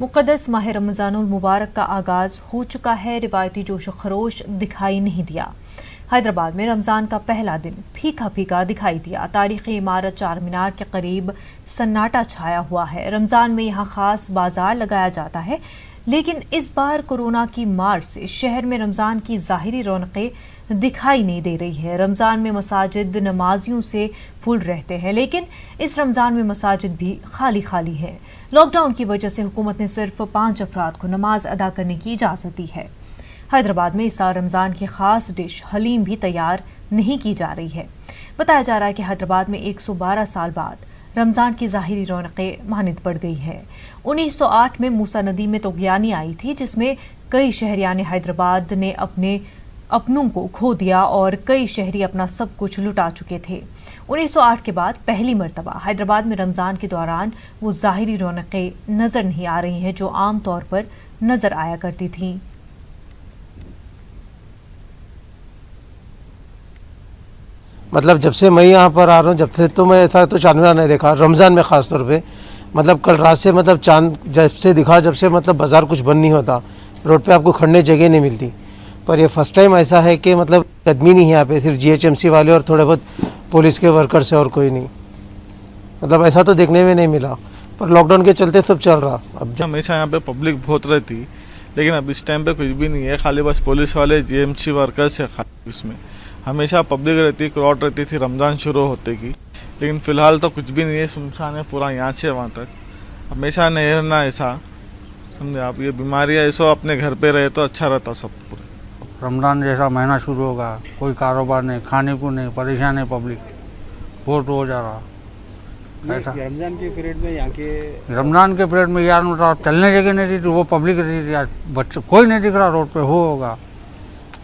मुक़द्दस माह रमज़ानुल मुबारक का आगाज हो चुका है। रिवायती जोश व खरोश दिखाई नहीं दिया। हैदराबाद में रमज़ान का पहला दिन फीका फीका दिखाई दिया। तारीखी इमारत चार मीनार के करीब सन्नाटा छाया हुआ है। रमज़ान में यहाँ खास बाजार लगाया जाता है, लेकिन इस बार कोरोना की मार से शहर में रमज़ान की ज़ाहिरी रौनकें दिखाई नहीं दे रही है। रमज़ान में मसाजिद नमाजियों से फुल रहते हैं, लेकिन इस रमज़ान में मसाजिद भी खाली खाली है। लॉकडाउन की वजह से हुकूमत ने सिर्फ 5 अफराद को नमाज अदा करने की इजाज़त दी है। हैदराबाद में इस साल रमज़ान की खास डिश हलीम भी तैयार नहीं की जा रही है। बताया जा रहा है कि हैदराबाद में 112 साल बाद रमज़ान की ज़ाहिरी रौनकें मानित पड़ गई है। 1908 में मूसा नदी में तोग़यानी आई थी, जिसमें कई शहरियान हैदराबाद ने अपनों को खो दिया और कई शहरी अपना सब कुछ लुटा चुके थे। 1908 के बाद पहली मर्तबा हैदराबाद में रमज़ान के दौरान वो ज़ाहिरी रौनकें नज़र नहीं आ रही हैं जो आम तौर पर नज़र आया करती थीं। मतलब जब से मैं यहाँ पर आ रहा हूँ, जब से तो मैं ऐसा तो चांदना नहीं देखा, रमज़ान में ख़ास तौर पे। मतलब कल रात से मतलब चांद जब से दिखा, जब से मतलब बाज़ार कुछ बंद नहीं होता, रोड पे आपको खड़ने जगह नहीं मिलती। पर ये फर्स्ट टाइम ऐसा है कि मतलब आदमी नहीं है यहाँ पे, सिर्फ GHMC वाले और थोड़े बहुत पुलिस के वर्कर्स है और कोई नहीं। मतलब ऐसा तो देखने में नहीं मिला, पर लॉकडाउन के चलते सब चल रहा। अब हमेशा यहाँ पे पब्लिक बहुत रहती, लेकिन अब इस टाइम पे कुछ भी नहीं है, खाली बस पुलिस वाले GHMC वर्कर्स है। इसमें हमेशा पब्लिक रहती, क्राउड रहती थी रमज़ान शुरू होते की, लेकिन फ़िलहाल तो कुछ भी नहीं है, सुनसान है पूरा यहाँ से वहाँ तक। हमेशा नहीं रहना ऐसा, समझे आप। ये बीमारियाँ ऐसा अपने घर पे रहे तो अच्छा रहता सब पूरे। रमज़ान जैसा महीना शुरू होगा, कोई कारोबार नहीं, खाने को नहीं, परेशान है पब्लिक, बहुत हो जा रहा। ऐसा रमज़ान के पीरियड में यहाँ के रमज़ान के पीरियड में यार मतलब चलने जगह नहीं थी, वो पब्लिक रहती थी यार, बच्चे कोई नहीं दिख रहा रोड पे। होगा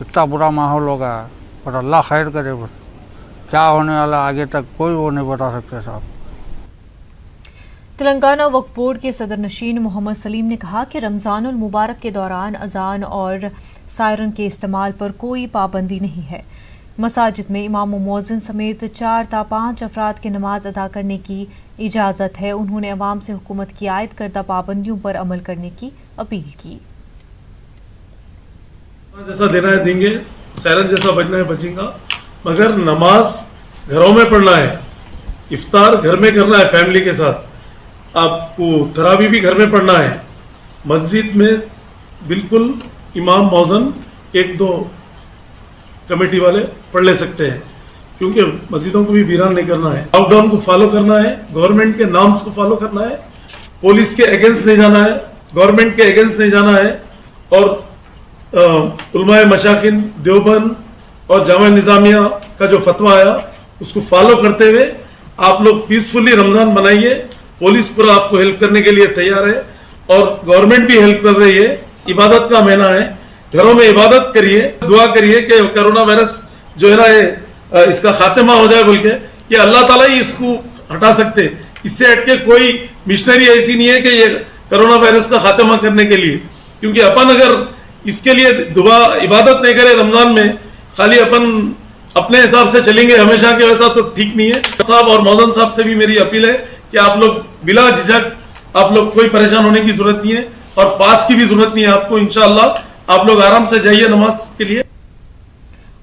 इतना बुरा माहौल होगा, पर अल्लाह खैर करे। बस क्या होने वाला आगे तक कोई वो नहीं बता सकते साहब। तेलंगाना वक्फ बोर्ड के सदर नशीन मोहम्मद सलीम ने कहा कि रमज़ानुल मुबारक के दौरान अजान और सायरन के इस्तेमाल पर कोई पाबंदी नहीं है। मसाजिद में इमाम व मुअज्जिन समेत 4 ता 5 अफराद की नमाज अदा करने की इजाज़त है। उन्होंने अवाम से हुकूमत की आयद करदा पाबंदियों पर अमल करने की अपील की। जैसा देना है देंगे, सायरन जैसा बजना है बचेगा, मगर नमाज घरों में पढ़ना है, इफ्तार घर में करना है फैमिली के साथ, आपको तरावी भी घर में पढ़ना है। मस्जिद में बिल्कुल इमाम मौज़न 1-2 कमेटी वाले पढ़ ले सकते हैं, क्योंकि मस्जिदों को भी वीरान नहीं करना है। लॉकडाउन को फॉलो करना है, गवर्नमेंट के नॉर्म्स को फॉलो करना है, पुलिस के अगेंस्ट नहीं जाना है, गवर्नमेंट के अगेंस्ट नहीं जाना है, और उलमाए मशाकिन देवबंद और जामा निज़ामिया का जो फतवा आया उसको फॉलो करते हुए आप लोग पीसफुली रमज़ान मनाइए। पुलिस पूरा आपको हेल्प करने के लिए तैयार है और गवर्नमेंट भी हेल्प कर रही है। इबादत का महीना है, घरों में इबादत करिए, दुआ करिए कि कोरोना वायरस जो है ना इसका खात्मा हो जाए, बोल के ये अल्लाह ताला ही इसको हटा सकते। इससे हटके कोई मिशनरी ऐसी नहीं है कि ये कोरोना वायरस का खात्मा करने के लिए, क्योंकि अपन अगर इसके लिए दुआ इबादत नहीं करे रमजान में, खाली अपन अपने हिसाब से चलेंगे हमेशा के, वैसा तो ठीक नहीं है। साहब और मौजन साहब से भी मेरी अपील है कि आप लोग बिला झिझक, आप लोग कोई परेशान होने की जरूरत नहीं है और पास की भी जरूरत नहीं है आपको। इंशाअल्लाह आप लोग आराम से जाइए नमाज के लिए।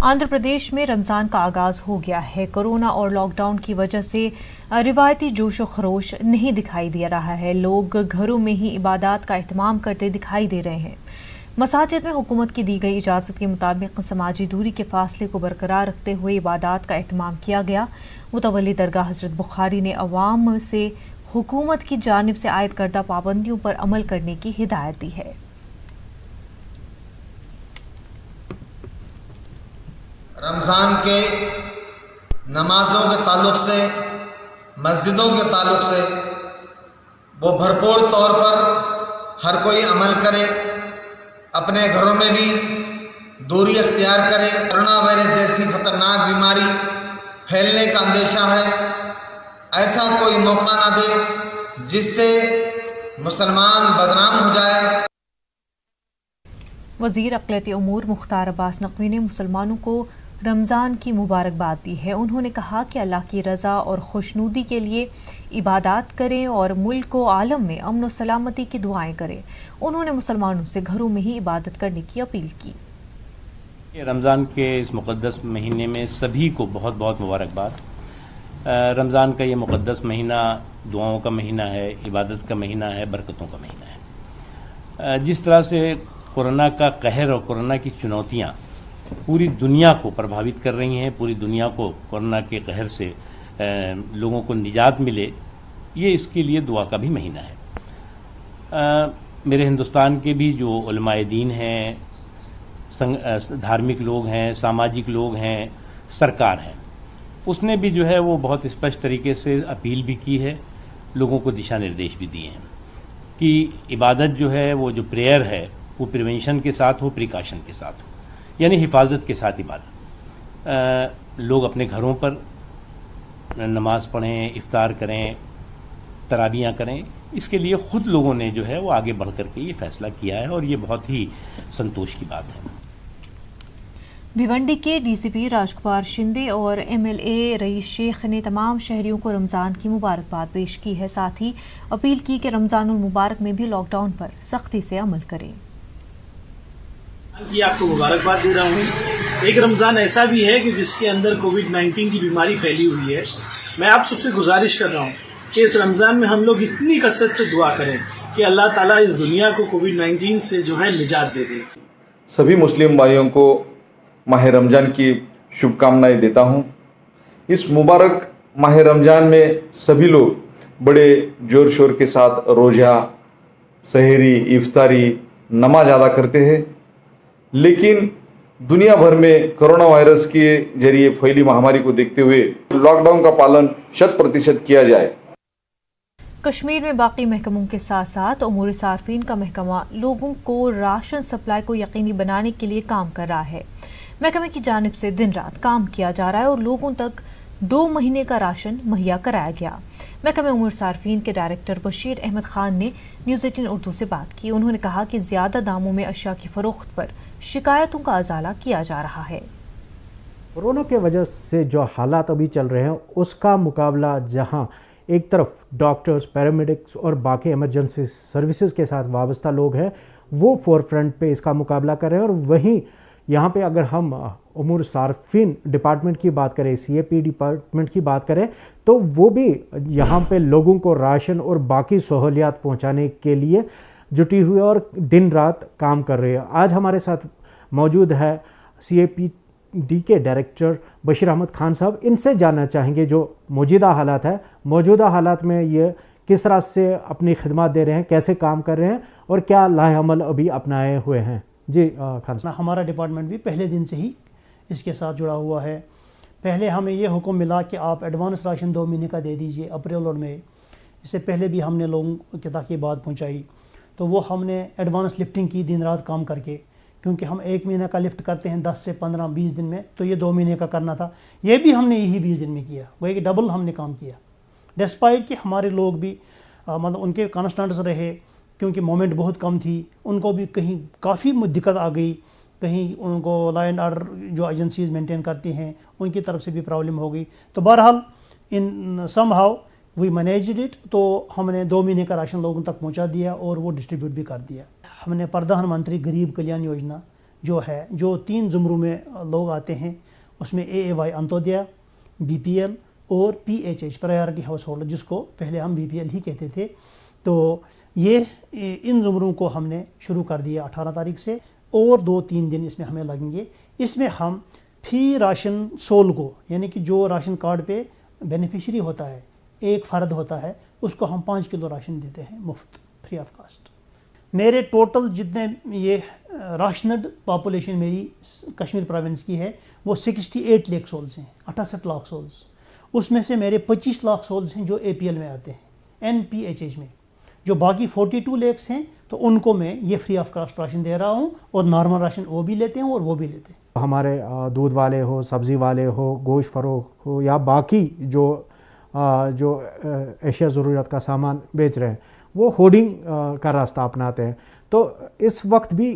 आंध्र प्रदेश में रमज़ान का आगाज हो गया है। कोरोना और लॉकडाउन की वजह से रिवायती जोश व खरोश नहीं दिखाई दे रहा है। लोग घरों में ही इबादत का एहतमाम करते दिखाई दे रहे हैं। मसाजिद में हुकूमत की दी गई इजाज़त के मुताबिक समाजी दूरी के फासले को बरकरार रखते हुए इबादत का एहतमाम किया गया। मुतवल्ली दरगाह हज़रत बुखारी ने अवाम से हुकूमत की जानिब से आयद करदा पाबंदियों पर अमल करने की हिदायत दी है। रमज़ान के नमाजों के ताल्लुक़ से, मस्जिदों के ताल्लुक़ से वो भरपूर तौर पर हर कोई अमल करे, अपने घरों में भी दूरी अख्तियार करे। कोरोना वायरस जैसी ख़तरनाक बीमारी फैलने का अंदेशा है, ऐसा कोई मौका ना दे जिससे मुसलमान बदनाम हो जाए। वज़ीर अक़लियती उमूर मुख्तार अब्बास नक़वी ने मुसलमानों को रमज़ान की मुबारकबाद दी है। उन्होंने कहा कि अल्लाह की रज़ा और खुशनुदी के लिए इबादत करें और मुल्क व आलम में अमन व सलामती की दुआएं करें। उन्होंने मुसलमानों से घरों में ही इबादत करने की अपील की। रमज़ान के इस मुक़द्दस महीने में सभी को बहुत बहुत मुबारकबाद। रमज़ान का ये मुक़द्दस महीना दुआओं का महीना है, इबादत का महीना है, बरकतों का महीना है। जिस तरह से कोरोना का कहर और कोरोना की चुनौतियाँ पूरी दुनिया को प्रभावित कर रही हैं, पूरी दुनिया को कोरोना के कहर से लोगों को निजात मिले, ये इसके लिए दुआ का भी महीना है। मेरे हिंदुस्तान के भी जो उलमाए दीन हैं, धार्मिक लोग हैं, सामाजिक लोग हैं, सरकार है, उसने भी जो है वो बहुत स्पष्ट तरीके से अपील भी की है, लोगों को दिशा निर्देश भी दिए हैं कि इबादत जो है वो जो प्रेयर है वो प्रिवेंशन के साथ हो, प्रिकॉशन के साथ हो, यानी हिफाजत के साथ इबादत। लोग अपने घरों पर नमाज पढ़ें, इफ्तार करें, तराबियाँ करें। इसके लिए ख़ुद लोगों ने जो है वो आगे बढ़ कर के ये फ़ैसला किया है और ये बहुत ही संतोष की बात है। भिवंडी के डीसीपी राजकुमार शिंदे और एमएलए रईस शेख ने तमाम शहरियों को रमज़ान की मुबारकबाद पेश की है। साथ ही अपील की कि रमज़ानुल मुबारक में भी लॉकडाउन पर सख्ती से अमल करें। आपको मुबारकबाद दे रहा हूँ। एक रमज़ान ऐसा भी है कि जिसके अंदर कोविड-19 की बीमारी फैली हुई है। मैं आप सबसे गुजारिश कर रहा हूँ कि इस रमज़ान में हम लोग इतनी कसरत से दुआ करें कि अल्लाह ताला इस दुनिया को कोविड-19 से जो है निजात दे दे। सभी मुस्लिम भाइयों को माह रमज़ान की शुभकामनाएं देता हूं। इस मुबारक माह रमज़ान में सभी लोग बड़े जोर शोर के साथ रोज़ा, सहरी, इफ्तारी, नमाज अदा करते हैं, लेकिन दुनिया भर में कोरोना वायरस के जरिए फैली महामारी को देखते हुए लॉकडाउन का पालन 100% किया जाए। कश्मीर में बाकी महकमों के साथ साथ उमूर सार्फिन का महकमा लोगों को राशन सप्लाई को यकीनी बनाने के लिए काम कर रहा है। महकमे की जानिब से दिन रात काम किया जा रहा है और लोगों तक 2 महीने का राशन मुहैया कराया गया। महकमे उमूर सार्फिन के डायरेक्टर बशीर अहमद खान ने न्यूज़ 18 उर्दू से बात की। उन्होंने कहा कि ज्यादा दामों में अशिया की फरोख्त पर शिकायतों का अजाला किया जा रहा है। कोरोना के वजह से जो हालात अभी चल रहे हैं उसका मुकाबला जहां एक तरफ डॉक्टर्स, पैरामेडिक्स और बाकी इमरजेंसी सर्विसेज के साथ वाबस्ता लोग हैं वो फोर फ्रंट पे इसका मुकाबला कर रहे हैं, और वहीं यहाँ पे अगर हम उमूर सार्फिन डिपार्टमेंट की बात करें, CAP डिपार्टमेंट की बात करें, तो वो भी यहाँ पे लोगों को राशन और बाकी सहूलियात पहुँचाने के लिए जुटी हुई और दिन रात काम कर रही है। आज हमारे साथ मौजूद है CAPD के डायरेक्टर बशीर अहमद खान साहब। इनसे जानना चाहेंगे जो मौजूदा हालात है, मौजूदा हालात में ये किस तरह से अपनी खिदमत दे रहे हैं, कैसे काम कर रहे हैं और क्या लाहे अमल अभी अपनाए हुए हैं। जी खान साहब। हमारा डिपार्टमेंट भी पहले दिन से ही इसके साथ जुड़ा हुआ है। पहले हमें ये हुक्म मिला कि आप एडवांस राशन 2 महीने का दे दीजिए अप्रैल और मई। इससे पहले भी हमने लोगों के तक ये बात पहुँचाई, तो वो हमने एडवांस लिफ्टिंग की दिन रात काम करके, क्योंकि हम 1 महीने का लिफ्ट करते हैं 10 से 15-20 दिन में, तो ये 2 महीने का करना था। ये भी हमने यही 20 दिन में किया, वही डबल हमने काम किया, डिस्पाइट कि हमारे लोग भी मतलब उनके कॉन्स्टेंट्स रहे, क्योंकि मोमेंट बहुत कम थी। उनको भी कहीं काफ़ी दिक्कत आ गई, कहीं उनको लॉ एंड ऑर्डर जो एजेंसीज मेंटेन करती हैं उनकी तरफ से भी प्रॉब्लम हो गई। तो बहरहाल in somehow we managed it. तो हमने 2 महीने का राशन लोगों तक पहुंचा दिया और वो डिस्ट्रीब्यूट भी कर दिया। हमने प्रधानमंत्री गरीब कल्याण योजना जो है, जो 3 ज़ुमरों में लोग आते हैं, उसमें AAY अंत्योदय, BPL और PHH प्रायोरिटी हाउस होल्डर, जिसको पहले हम BPL ही कहते थे। तो ये इन ज़ुमरों को हमने शुरू कर दिया 18 तारीख से, और 2-3 दिन इसमें हमें लगेंगे। इसमें हम फी राशन सोल को, यानी कि जो राशन कार्ड पे बेनिफिशियरी होता है, एक फ़र्द होता है, उसको हम 5 किलो राशन देते हैं मुफ्त, फ्री ऑफ कास्ट। मेरे टोटल जितने ये राशनड पॉपुलेशन मेरी कश्मीर प्रोविंस की है वो 68 लाख सोल्स हैं, 68 लाख सोल्स। उसमें से मेरे 25 लाख सोल्स हैं जो APL में आते हैं, NPHH में। जो बाकी 42 लाख हैं तो उनको मैं ये फ्री ऑफ कास्ट राशन दे रहा हूँ, और नॉर्मल राशन वो भी लेते हैं और वो भी लेते हैं। हमारे दूध वाले हो, सब्ज़ी वाले हो, गोश्त फरोख्त हो, या बाकी जो एशिया ज़रूरत का सामान बेच रहे हैं, वो होर्डिंग का रास्ता अपनाते हैं। तो इस वक्त भी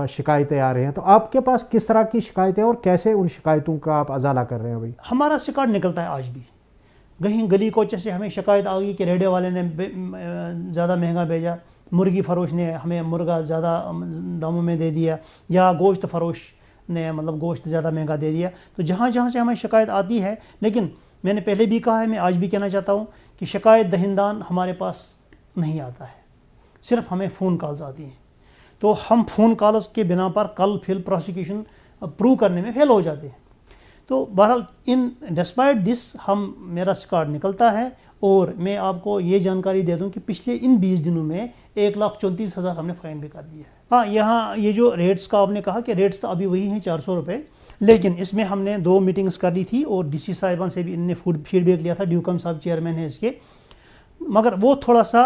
शिकायतें आ रही हैं, तो आपके पास किस तरह की शिकायतें और कैसे उन शिकायतों का आप अजाला कर रहे हैं भाई? हमारा शिकायत निकलता है आज भी। कहीं गली कोचे से हमें शिकायत आ गई कि रेडे वाले ने ज़्यादा महंगा भेजा, मुर्गी फरोश ने हमें मुर्गा ज़्यादा दामों में दे दिया, या गोश्त फरोश ने मतलब गोश्त ज़्यादा महंगा दे दिया। तो जहाँ जहाँ से हमें शिकायत आती है, लेकिन मैंने पहले भी कहा है, मैं आज भी कहना चाहता हूँ कि शिकायत दहिंदान हमारे पास नहीं आता है, सिर्फ हमें फ़ोन कॉल्स आती हैं। तो हम फ़ोन कॉल्स के बिना पर कल फिर प्रोसिक्यूशन प्रूव करने में फेल हो जाते हैं। तो बहरहाल इन डिस्पाइट दिस मेरा शिकायत निकलता है। और मैं आपको ये जानकारी दे दूं कि पिछले इन 20 दिनों में 1,34,000 हमने फ़ाइन भी कर दिया है। हाँ, यहाँ ये जो रेट्स का आपने कहा कि रेट्स तो अभी वही हैं 400 रुपये, लेकिन इसमें हमने 2 मीटिंग्स कर ली थी और DC साहिबान से भी इनने फीडबैक लिया था। ड्यूकम साहब चेयरमैन है इसके, मगर वो थोड़ा सा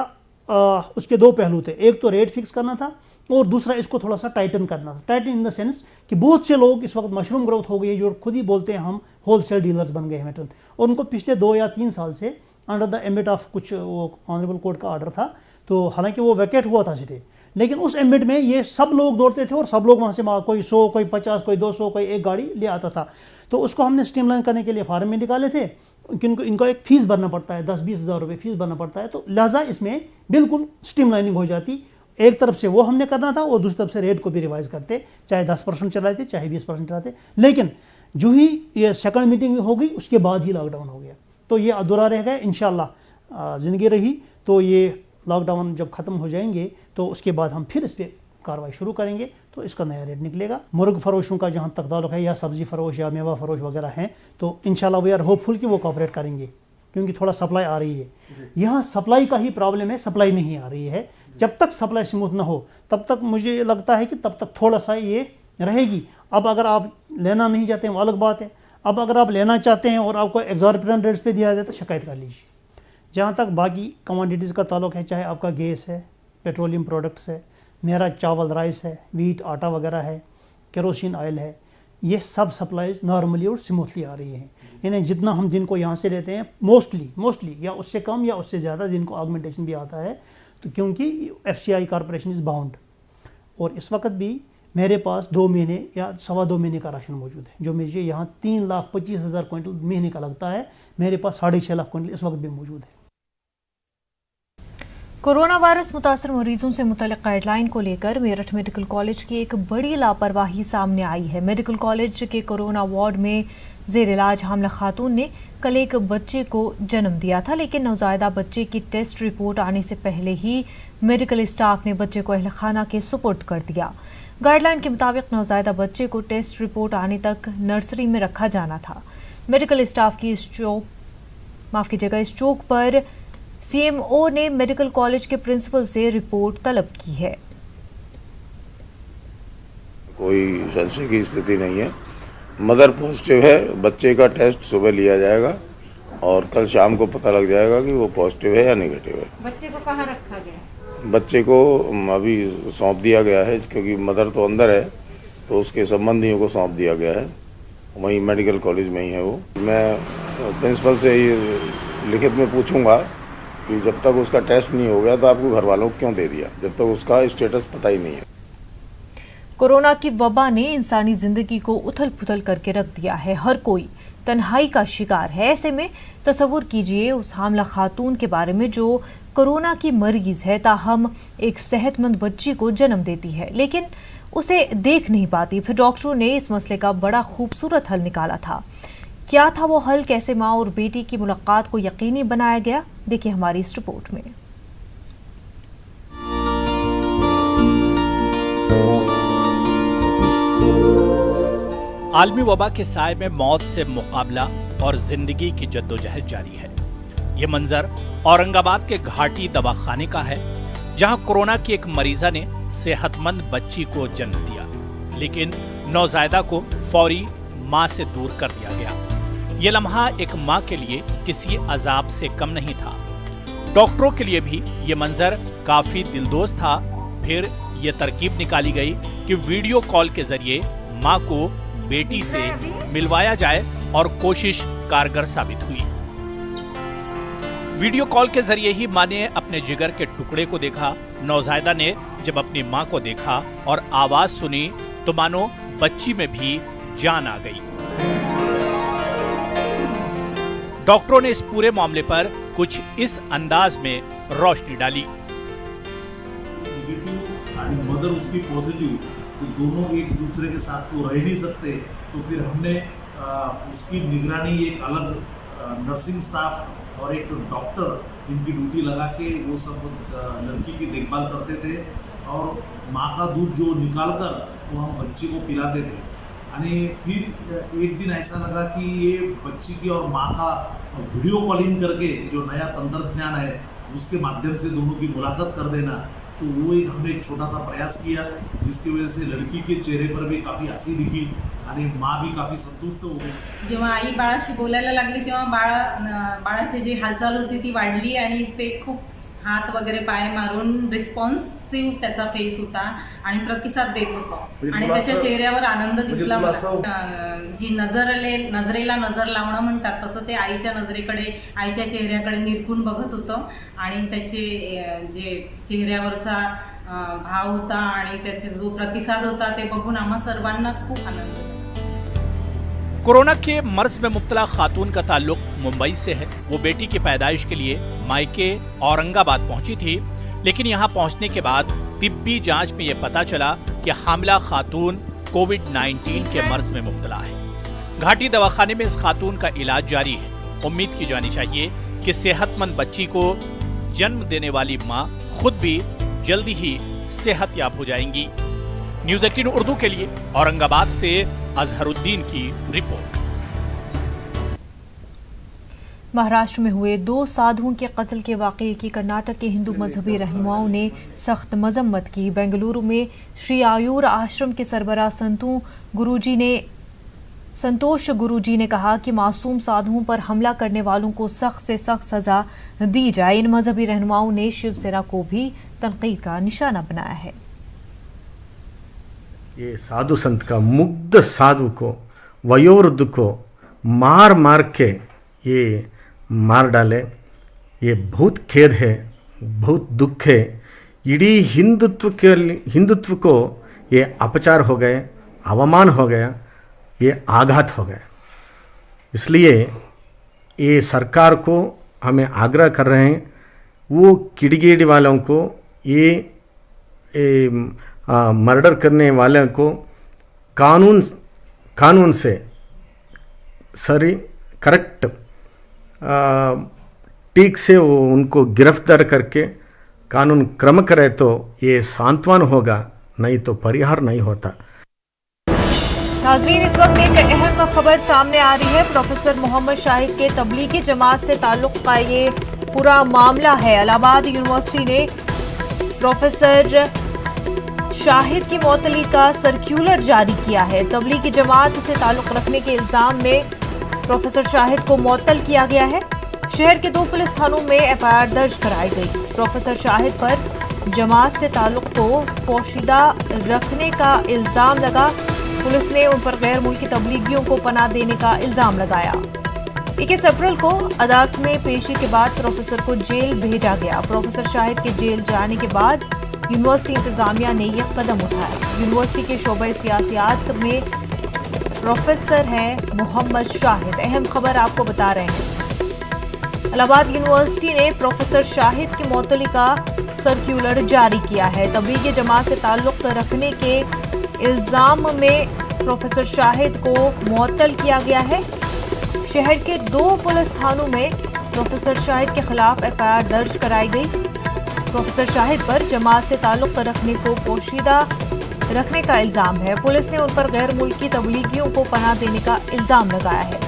उसके 2 पहलू थे। एक तो रेट फिक्स करना था और दूसरा इसको थोड़ा सा टाइटन करना था। टाइटन इन द सेंस कि बहुत से लोग इस वक्त मशरूम ग्रोथ हो गई है, जो खुद ही बोलते हैं हम होलसेल डीलर्स बन गए हैं मटन, और उनको पिछले 2 या 3 साल से अंडर द एम्बिट ऑफ कुछ वो ऑनरेबल कोर्ट का ऑर्डर था, तो हालांकि वो वैकेट हुआ था सिटे, लेकिन उस एम्बिट में ये सब लोग दौड़ते थे और सब लोग वहाँ से कोई 100, कोई 50, कोई 200, कोई एक गाड़ी ले आता था। तो उसको हमने स्ट्रीमलाइन करने के लिए फार्म में निकाले थे। इनको एक फ़ीस भरना पड़ता है, 10-20 हज़ार रुपये फ़ीस भरना पड़ता है, तो लिहाजा इसमें बिल्कुल स्ट्रीमलाइनिंग हो जाती। एक तरफ से वो हमने करना था और दूसरी तरफ से रेट को भी रिवाइज़ करते, चाहे 10% चलाते चाहे 20% चलाते। लेकिन जो ही ये सेकंड मीटिंग हो गई उसके बाद ही लॉकडाउन हो गया, तो ये अधूरा रह गया। इंशाल्लाह ज़िंदगी रही तो ये लॉकडाउन जब ख़त्म हो जाएंगे तो उसके बाद हम फिर इस पर कार्रवाई शुरू करेंगे, तो इसका नया रेट निकलेगा। मुर्ग फरोशों का जहाँ तक ताल्लुक़ है, या सब्ज़ी फ़रोश या मेवा फ़रोश वगैरह हैं, तो इंशाल्लाह वी आर होपफुल कि वो कोऑपरेट करेंगे, क्योंकि थोड़ा सप्लाई आ रही है। यहाँ सप्लाई का ही प्रॉब्लम है, सप्लाई नहीं आ रही है। जब तक सप्लाई स्मूथ ना हो तब तक मुझे लगता है कि तब तक थोड़ा सा ये रहेगी। अब अगर आप लेना नहीं चाहते हैं वो अलग बात है। अब अगर आप लेना चाहते हैं और आपको एग्जॉर्बिटेंट रेट्स पे दिया जाए तो शिकायत कर लीजिए। जहाँ तक बाकी कमोडिटीज़ का ताल्लुक़ है, चाहे आपका गैस है, पेट्रोलियम प्रोडक्ट्स है, मेरा चावल राइस है, वीट आटा वगैरह है, केरोसिन ऑयल है, ये सब सप्लाईज नॉर्मली और स्मूथली आ रही हैं। यानी जितना हम दिन को यहाँ से लेते हैं मोस्टली या उससे कम या उससे ज़्यादा दिन को ऑगमेंटेशन भी आता है, तो क्योंकि FCI कॉरपोरेशन इज़ बाउंड। और इस वक्त भी मेरे पास 2 महीने या 2.25 महीने का राशन मौजूद है, जो मुझे यहाँ 3,25,000 क्विंटल महीने का लगता है, मेरे पास 6.5 लाख क्विंटल इस वक्त भी मौजूद है। कोरोना वायरस मुतासर मरीजों से मुतल्लिक़ गाइडलाइन को लेकर मेरठ मेडिकल कॉलेज की एक बड़ी लापरवाही सामने आई है। मेडिकल कॉलेज के कोरोना वार्ड में ज़ेर इलाज हामिला खातून ने कल एक बच्चे को जन्म दिया था, लेकिन नौज़ायदा बच्चे की टेस्ट रिपोर्ट आने से पहले ही मेडिकल स्टाफ ने बच्चे को अहल खाना के सुपुर्द कर दिया। गाइडलाइन के मुताबिक नौज़ायदा बच्चे को टेस्ट रिपोर्ट आने तक नर्सरी में रखा जाना था। मेडिकल स्टाफ की इस चौक पर CMO ने मेडिकल कॉलेज के प्रिंसिपल से रिपोर्ट तलब की है। कोई संशय की स्थिति नहीं है, मदर पॉजिटिव है। बच्चे का टेस्ट सुबह लिया जाएगा और कल शाम को पता लग जाएगा कि वो पॉजिटिव है या नेगेटिव है। बच्चे को कहाँ रखा गया? बच्चे को अभी सौंप दिया गया है, क्योंकि मदर तो अंदर है तो उसके संबंधियों को सौंप दिया गया है, वहीं मेडिकल कॉलेज में ही है वो। मैं प्रिंसिपल से ही लिखित में पूछूंगा कि जब तक उसका टेस्ट नहीं हो गया तो आपको घर वालों को क्यों दे दिया, जब तक उसका स्टेटस पता ही नहीं है। कोरोना की वबा ने इंसानी जिंदगी को उथल पुथल करके रख दिया है। हर कोई तन्हाई का शिकार है। ऐसे में तसव्वुर कीजिए उस हामला खातून के बारे में जो कोरोना की मरीज है, ताहम एक सेहतमंद बच्ची को जन्म देती है, लेकिन उसे देख नहीं पाती। फिर डॉक्टरों ने इस मसले का बड़ा खूबसूरत हल निकाला था। क्या था वो हल? कैसे माँ और बेटी की मुलाकात को यकीनी बनाया गया? देखिए हमारी इस रिपोर्ट में। आलमी वबा के साए में मौत से मुकाबला और जिंदगी की जद्दोजहद जारी है। ये मंजर औरंगाबाद के घाटी दवाखाने का है, जहां कोरोना की एक मरीजा ने सेहतमंद बच्ची को जन्म दिया, लेकिन नौजायदा को फौरी मां से दूर कर दिया गया। ये लम्हा एक मां के लिए किसी अजाब से कम नहीं था। डॉक्टरों के लिए भी ये मंजर काफी दिलदोज था। फिर ये तरकीब निकाली गई कि वीडियो कॉल के जरिए मां को बेटी से मिलवाया जाए और कोशिश कारगर साबित हुई। वीडियो कॉल के जरिए ही मां ने अपने जिगर के टुकड़े को देखा। नौज़ायदा ने जब अपनी मां को देखा और आवाज सुनी तो मानो बच्ची में भी जान आ गई। डॉक्टरों ने इस पूरे मामले पर कुछ इस अंदाज में रोशनी डाली। मदर उसकी पॉजिटिव, तो दोनों एक दूसरे के साथ तो रह नहीं सकते, तो फिर हमने उसकी निगरानी एक अलग नर्सिंग स्टाफ और एक डॉक्टर इनकी ड्यूटी लगा के वो सब लड़की की देखभाल करते थे और माँ का दूध जो निकाल कर वो हम बच्ची को पिलाते थे। आणि फिर एक दिन ऐसा लगा कि ये बच्ची की और माँ का वीडियो कॉलिंग करके जो नया तंत्रज्ञान है उसके माध्यम से दोनों की मुलाकात कर देना, तो वो एक हमने एक छोटा सा प्रयास किया जिसकी वजह से लड़की के चेहरे पर भी काफ़ी हंसी दिखी आणि माँ भी काफ़ी संतुष्ट हो गई। जेव्हा आई बाळाशी बोलायला लागली तेव्हा बाळाची जी हालचाल होती ती वाढली आणि ते खूप हात वगैरे पाय मारून रिस्पॉन्सिव्ह त्याचा फेस होता आणि प्रतिसाद देत होतो आणि त्याच्या चेहऱ्यावर आनंद दिसला मला। जी नजरेला नजर लावणं म्हणतात तसं ते आईच्या नजरेकडे, आईच्या चेहऱ्याकडे निरखून बघत होतं आणि त्याचे जे चेहऱ्यावरचा भाव होता आणि त्याचे जो प्रतिसाद होता ते बघून आम्हा सर्वांना खूप आनंद झाला। कोरोना के मर्ज में मुब्तला खातून का ताल्लुक मुंबई से है। वो बेटी की पैदाइश के लिए मायके औरंगाबाद पहुंची थी, लेकिन यहां पहुंचने के बाद तिब्बी जांच में यह पता चला कि हामिला खातून कोविड-19 के मर्ज में मुब्तला है। घाटी दवाखाने में इस खातून का इलाज जारी है। उम्मीद की जानी चाहिए कि सेहतमंद बच्ची को जन्म देने वाली मां खुद भी जल्दी ही सेहतयाब हो जाएंगी। न्यूज़ 18 उर्दू के लिए औरंगाबाद से अजहरुद्दीन की रिपोर्ट। महाराष्ट्र में हुए 2 साधुओं के कत्ल के वाकये की कर्नाटक के हिंदू मजहबी रहनुमाओं ने सख्त मजम्मत की। बेंगलुरु में श्री आयूर आश्रम के सरबराह संतोष गुरुजी ने कहा कि मासूम साधुओं पर हमला करने वालों को सख्त से सख्त सजा दी जाए। इन मजहबी रहनुमाओं ने शिवसेना को भी तनकीद का निशाना बनाया है। ये साधु संत का मुग्ध साधु को, वयोवृद्ध को मार मार के ये मार डाले, ये बहुत खेद है, बहुत दुख है। इडीी हिंदुत्व को ये अपचार हो गए, अवमान हो गया, ये आघात हो गया। इसलिए ये सरकार को हमें आग्रह कर रहे हैं, वो किड़गेड़ी वालों को ये मर्डर करने वाले को कानून से सरी करेक्ट ठीक से वो उनको गिरफ्तार करके कानून क्रम करे तो ये सांत्वन होगा, नहीं तो परिहार नहीं होता। नाज़रीन, इस वक्त एक अहम खबर सामने आ रही है। प्रोफेसर मोहम्मद शाहिद के तबलीगी जमात से ताल्लुक़ का ये पूरा मामला है। इलाहाबाद यूनिवर्सिटी ने प्रोफेसर शाहिद की मौतली का सर्क्यूलर जारी किया है। तबलीगी जमात से ताल्लुक़ रखने के इल्ज़ाम में प्रोफेसर शाहिद को मुअत्तल किया गया है। शहर के 2 पुलिस थानों में एफआईआर दर्ज कराई गई। प्रोफेसर शाहिद पर जमात से ताल्लुक़ को पोशीदा रखने का इल्ज़ाम लगा। पुलिस ने उन पर गैर मुल्की तबलीगियों को पनाह देने का इल्ज़ाम लगाया। 21 अप्रैल को अदालत में पेशी के बाद प्रोफेसर को जेल भेजा गया। प्रोफेसर शाहिद के जेल जाने के बाद यूनिवर्सिटी इंतजामिया ने यह कदम उठाया। यूनिवर्सिटी के शोबे सियासियात में प्रोफेसर हैं मोहम्मद शाहिद। अहम खबर आपको बता रहे हैं। इलाहाबाद यूनिवर्सिटी ने प्रोफेसर शाहिद की मुअत्तली का सर्क्यूलर जारी किया है। तबलीगी जमात से ताल्लुक़ रखने के इल्ज़ाम में प्रोफेसर शाहिद को मुअत्तल किया गया है। शहर के 2 पुलिस थानों में प्रोफेसर शाहिद के खिलाफ एफआईआर दर्ज कराई गई। प्रोफेसर शाहिद पर जमात से ताल्लुक़ रखने को पोशीदा रखने का इल्ज़ाम है। पुलिस ने उन पर गैर मुल्की तबलीगियों को पनाह देने का इल्ज़ाम लगाया है।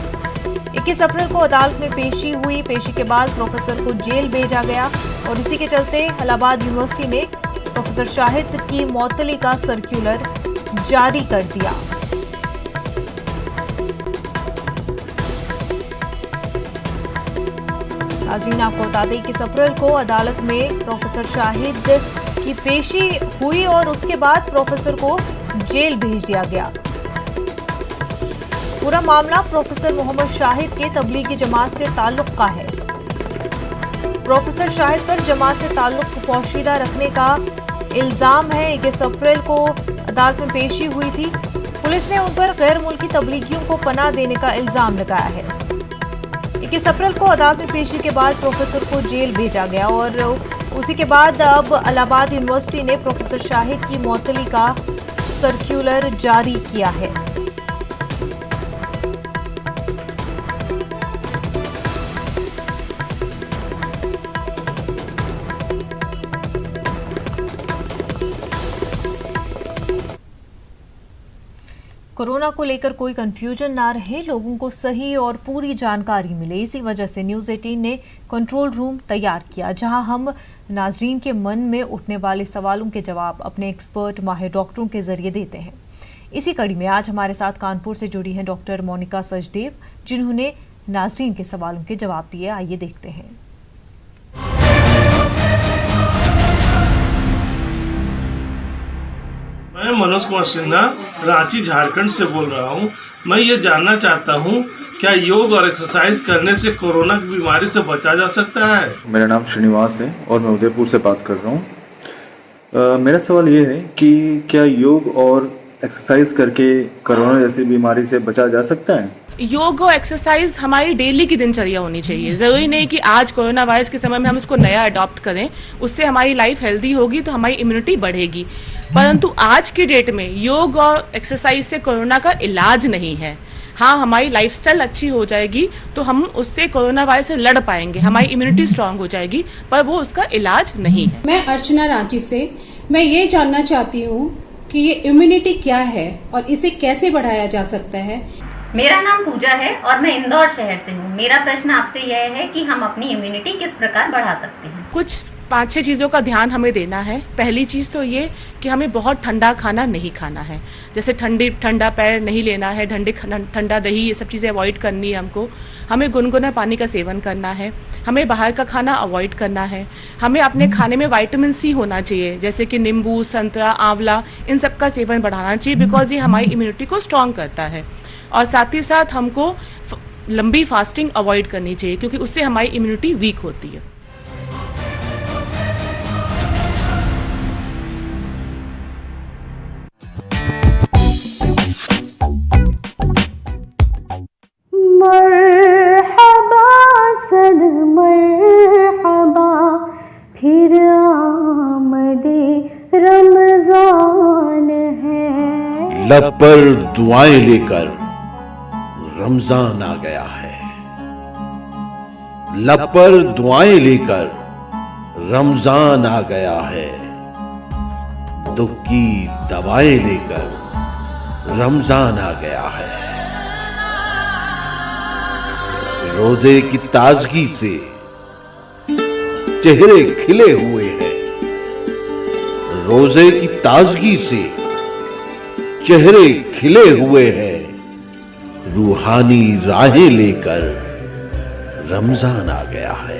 21 अप्रैल को अदालत में पेशी हुई। पेशी के बाद प्रोफेसर को जेल भेजा गया और इसी के चलते इलाहाबाद यूनिवर्सिटी ने प्रोफेसर शाहिद की मुअत्तली का सर्क्यूलर जारी कर दिया। नाज़रीन, आपको बता दें कि 21 अप्रैल को अदालत में प्रोफेसर शाहिद की पेशी हुई और उसके बाद प्रोफेसर को जेल भेज दिया गया। पूरा मामला प्रोफेसर मोहम्मद शाहिद के तबलीगी जमात से ताल्लुक़ का है। प्रोफेसर शाहिद पर जमात से ताल्लुक को पोशीदा रखने का इल्जाम है। 21 अप्रैल को अदालत में पेशी हुई थी। पुलिस ने उन पर गैर मुल्की तबलीगियों को पनाह देने का इल्जाम लगाया है। 21 अप्रैल को अदालत में पेशी के बाद प्रोफेसर को जेल भेजा गया और उसी के बाद अब इलाहाबाद यूनिवर्सिटी ने प्रोफेसर शाहिद की मुअत्तली का सर्कुलर जारी किया है। कोरोना को लेकर कोई कंफ्यूजन ना रहे, लोगों को सही और पूरी जानकारी मिले, इसी वजह से न्यूज़ 18 ने कंट्रोल रूम तैयार किया, जहां हम नाजरीन के मन में उठने वाले सवालों के जवाब अपने एक्सपर्ट माहिर डॉक्टरों के जरिए देते हैं। इसी कड़ी में आज हमारे साथ कानपुर से जुड़ी हैं डॉक्टर मोनिका सचदेव, जिन्होंने नाजरीन के सवालों के जवाब दिए। आइए देखते हैं। मैं मनोज कुमार सिन्हा रांची झारखंड से बोल रहा हूं। मैं ये जानना चाहता हूं, क्या योग और एक्सरसाइज करने से कोरोना की बीमारी से बचा जा सकता है? मेरा नाम श्रीनिवास है और मैं उदयपुर से बात कर रहा हूं। मेरा सवाल ये है कि क्या योग और एक्सरसाइज करके कोरोना जैसी बीमारी से बचा जा सकता है? योग और एक्सरसाइज हमारी डेली की दिनचर्या होनी चाहिए। ज़रूरी नहीं कि आज कोरोना वायरस के समय में हम इसको नया अडॉप्ट करें, उससे हमारी लाइफ हेल्दी होगी तो हमारी इम्यूनिटी बढ़ेगी। परंतु आज की डेट में योग और एक्सरसाइज से कोरोना का इलाज नहीं है। हाँ, हमारी लाइफस्टाइल अच्छी हो जाएगी तो हम उससे कोरोना वायरस से लड़ पाएंगे, हमारी इम्यूनिटी स्ट्रांग हो जाएगी, पर वो उसका इलाज नहीं है। मैं अर्चना रांची से, मैं ये जानना चाहती हूँ कि ये इम्यूनिटी क्या है और इसे कैसे बढ़ाया जा सकता है। मेरा नाम पूजा है और मैं इंदौर शहर से हूँ। मेरा प्रश्न आपसे यह है कि हम अपनी इम्यूनिटी किस प्रकार बढ़ा सकते हैं? कुछ 5-6 चीज़ों का ध्यान हमें देना है। पहली चीज़ तो ये कि हमें बहुत ठंडा खाना नहीं खाना है, जैसे ठंडा पैर नहीं लेना है, ठंडा दही, ये सब चीज़ें अवॉइड करनी है हमको। हमें गुनगुना पानी का सेवन करना है, हमें बाहर का खाना अवॉइड करना है। हमें अपने खाने में विटामिन सी होना चाहिए, जैसे कि नींबू, संतरा, आंवला, इन सब का सेवन बढ़ाना चाहिए, बिकॉज ये हमारी इम्यूनिटी को स्ट्रॉन्ग करता है। और साथ ही साथ हमको लंबी फास्टिंग अवॉइड करनी चाहिए, क्योंकि उससे हमारी इम्यूनिटी वीक होती है। मरहबा सद मरहबा फिर आमदे रमजान है। लब पर दुआएं लेकर रमजान आ गया है। लब पर दुआएं लेकर रमजान आ गया है। दुख की दवाएं लेकर रमजान आ गया है। रोजे की ताजगी से चेहरे खिले हुए हैं। रोजे की ताजगी से चेहरे खिले हुए हैं। रूहानी राहें लेकर रमजान आ गया है।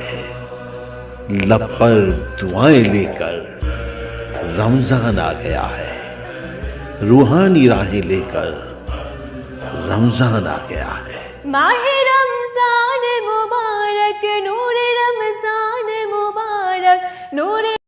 लब पर दुआएं लेकर रमजान आ गया है। रूहानी राहें लेकर रमजान आ गया है। माहे रमजान मुबारक, नूर रमजान मुबारक, नूर